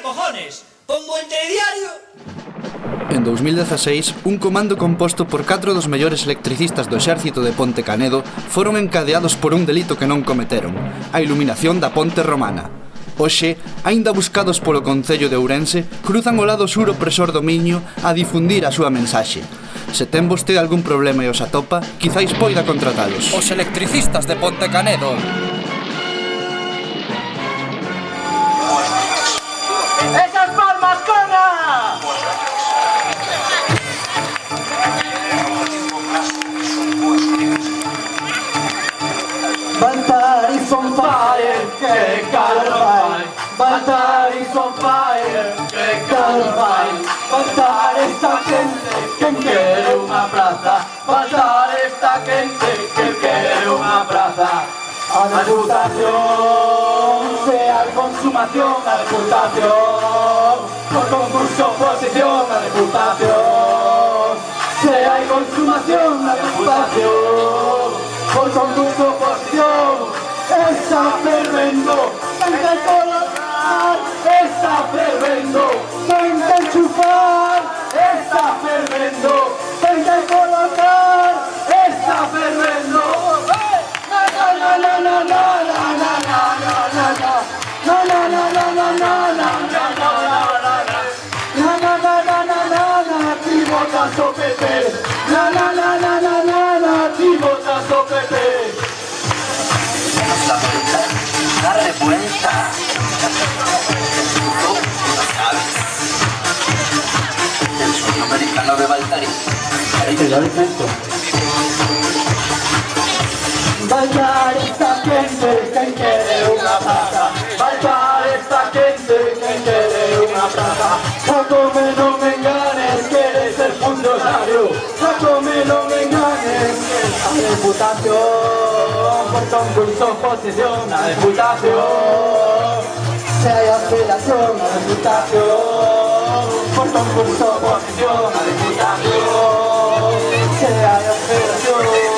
cojones. Pongo el telediario. En 2016, un comando composto por 4 dos mellores electricistas do exército de Ponte Canedo foron encadeados por un delito que non cometeron, a iluminación da Ponte Romana. Hoxe, aínda buscados polo Concello de Ourense, cruzan o lado sur opresor do Miño a difundir a súa mensaxe. Se ten vostede algún problema e os atopa, quizáis poida contratalos. Os electricistas de Ponte Canedo. ¡Esas palmas, cona! Baltar is on fire, que calor. Baltar is on fire, que calor. Baltar esta gente que quiere una plaza. Baltar esta gente que quiere una plaza. A reputación, sea consumación, a reputación. Por concurso, oposición, a reputación. Sea consumación, a reputación. Por concurso, oposición. Está fervendo, venga a colocar. Está fervendo, venga a enchufar. Está fervendo, venga a colocar. Está fervendo. Darle vuelta. El sueño americano de Baltarí. Baltar esta gente que quiere una plaza. Baltar esta gente que quiere una plaza. Saco me no me engañes que eres el funcionario. Saco me no me engañes que la reputación. Por concurso oposición a reputación. Si hay aspiración a reputación. Por concurso oposición a reputación. Si hay aspiración.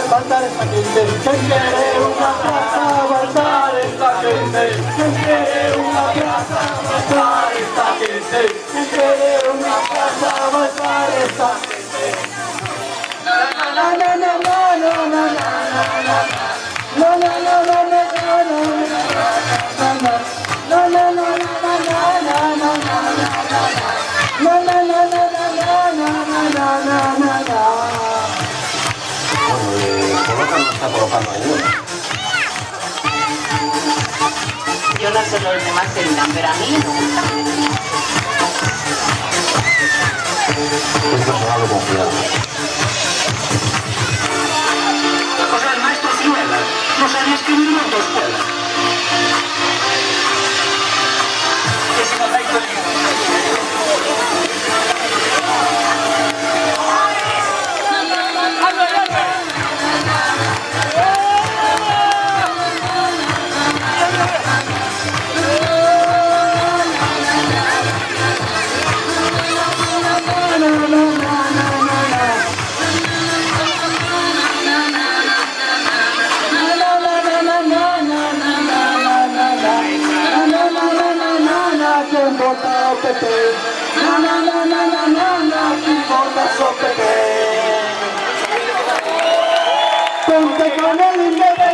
Baltar esta gente que quiere una plaza. Baltar esta gente que quiere una plaza. Baltar esta gente que quiere una plaza. Baltar esta gente. No, no, no, no, no, no, no, no, no, no, no, Yo no sé los demás que dirán, pero a mí no. Es personal o confiado. O sea, el maestro Ciruela no sabía escribir en dos escuelas. Que si no trae todo el Ponte con el independiente.